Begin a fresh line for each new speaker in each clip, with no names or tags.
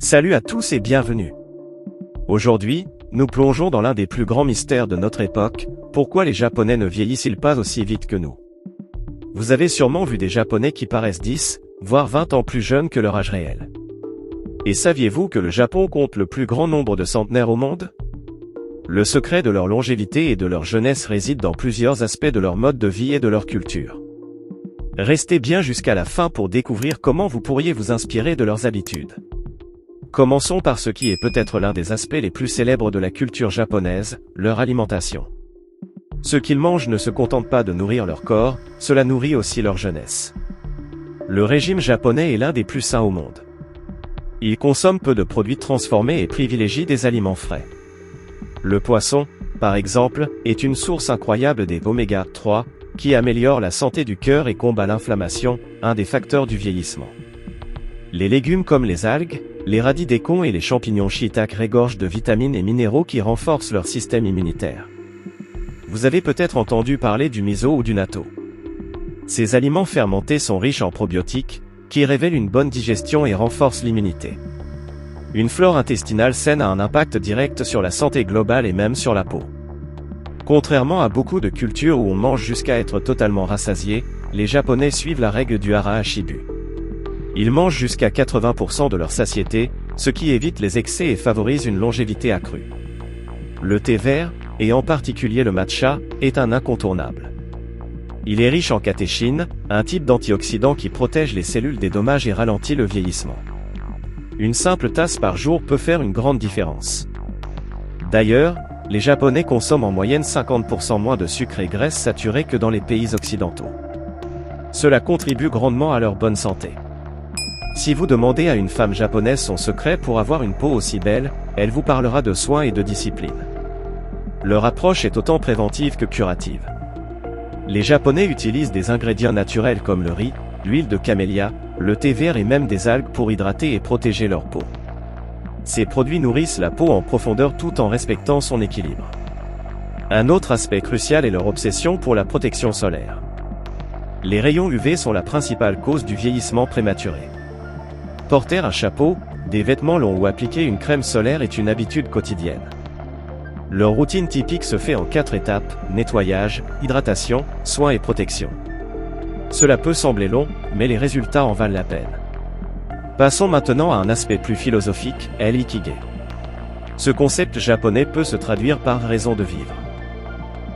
Salut à tous et bienvenue. Aujourd'hui, nous plongeons dans l'un des plus grands mystères de notre époque, pourquoi les Japonais ne vieillissent-ils pas aussi vite que nous? Vous avez sûrement vu des Japonais qui paraissent 10, voire 20 ans plus jeunes que leur âge réel. Et saviez-vous que le Japon compte le plus grand nombre de centenaires au monde? Le secret de leur longévité et de leur jeunesse réside dans plusieurs aspects de leur mode de vie et de leur culture. Restez bien jusqu'à la fin pour découvrir comment vous pourriez vous inspirer de leurs habitudes. Commençons par ce qui est peut-être l'un des aspects les plus célèbres de la culture japonaise, leur alimentation. Ce qu'ils mangent ne se contente pas de nourrir leur corps, cela nourrit aussi leur jeunesse. Le régime japonais est l'un des plus sains au monde. Ils consomment peu de produits transformés et privilégient des aliments frais. Le poisson, par exemple, est une source incroyable des oméga 3, qui améliorent la santé du cœur et combat l'inflammation, un des facteurs du vieillissement. Les légumes comme les algues, les radis d'écon et les champignons shiitake regorgent de vitamines et minéraux qui renforcent leur système immunitaire. Vous avez peut-être entendu parler du miso ou du natto. Ces aliments fermentés sont riches en probiotiques, qui révèlent une bonne digestion et renforcent l'immunité. Une flore intestinale saine a un impact direct sur la santé globale et même sur la peau. Contrairement à beaucoup de cultures où on mange jusqu'à être totalement rassasié, les Japonais suivent la règle du hara hashibu. Ils mangent jusqu'à 80% de leur satiété, ce qui évite les excès et favorise une longévité accrue. Le thé vert, et en particulier le matcha, est un incontournable. Il est riche en catéchine, un type d'antioxydant qui protège les cellules des dommages et ralentit le vieillissement. Une simple tasse par jour peut faire une grande différence. D'ailleurs, les Japonais consomment en moyenne 50% moins de sucre et graisse saturée que dans les pays occidentaux. Cela contribue grandement à leur bonne santé. Si vous demandez à une femme japonaise son secret pour avoir une peau aussi belle, elle vous parlera de soins et de discipline. Leur approche est autant préventive que curative. Les Japonais utilisent des ingrédients naturels comme le riz, l'huile de camélia, le thé vert et même des algues pour hydrater et protéger leur peau. Ces produits nourrissent la peau en profondeur tout en respectant son équilibre. Un autre aspect crucial est leur obsession pour la protection solaire. Les rayons UV sont la principale cause du vieillissement prématuré. Porter un chapeau, des vêtements longs ou appliquer une crème solaire est une habitude quotidienne. Leur routine typique se fait en 4 étapes, nettoyage, hydratation, soins et protection. Cela peut sembler long, mais les résultats en valent la peine. Passons maintenant à un aspect plus philosophique, l'ikigai. Ce concept japonais peut se traduire par raison de vivre.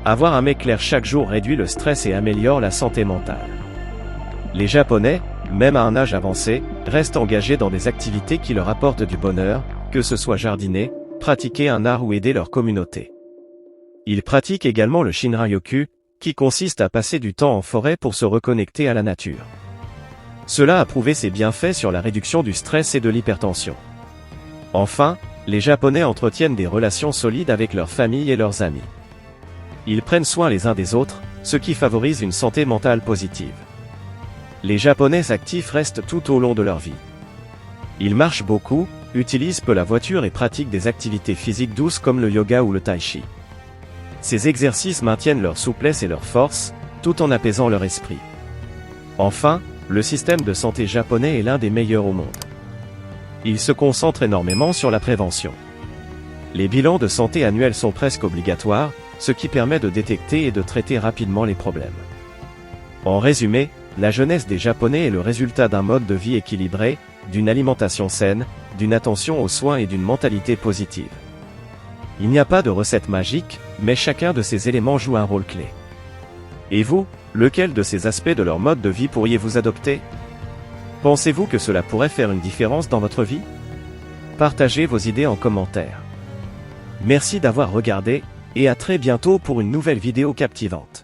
Avoir un mec clair chaque jour réduit le stress et améliore la santé mentale. Les Japonais, même à un âge avancé, restent engagés dans des activités qui leur apportent du bonheur, que ce soit jardiner, pratiquer un art ou aider leur communauté. Ils pratiquent également le Shinrin-yoku, qui consiste à passer du temps en forêt pour se reconnecter à la nature. Cela a prouvé ses bienfaits sur la réduction du stress et de l'hypertension. Enfin, les Japonais entretiennent des relations solides avec leur famille et leurs amis. Ils prennent soin les uns des autres, ce qui favorise une santé mentale positive. Les Japonais actifs restent tout au long de leur vie. Ils marchent beaucoup, utilisent peu la voiture et pratiquent des activités physiques douces comme le yoga ou le tai chi. Ces exercices maintiennent leur souplesse et leur force, tout en apaisant leur esprit. Enfin, le système de santé japonais est l'un des meilleurs au monde. Il se concentre énormément sur la prévention. Les bilans de santé annuels sont presque obligatoires, ce qui permet de détecter et de traiter rapidement les problèmes. En résumé, la jeunesse des Japonais est le résultat d'un mode de vie équilibré, d'une alimentation saine, d'une attention aux soins et d'une mentalité positive. Il n'y a pas de recette magique, mais chacun de ces éléments joue un rôle clé. Et vous, lequel de ces aspects de leur mode de vie pourriez-vous adopter? Pensez-vous que cela pourrait faire une différence dans votre vie? Partagez vos idées en commentaire. Merci d'avoir regardé, et à très bientôt pour une nouvelle vidéo captivante.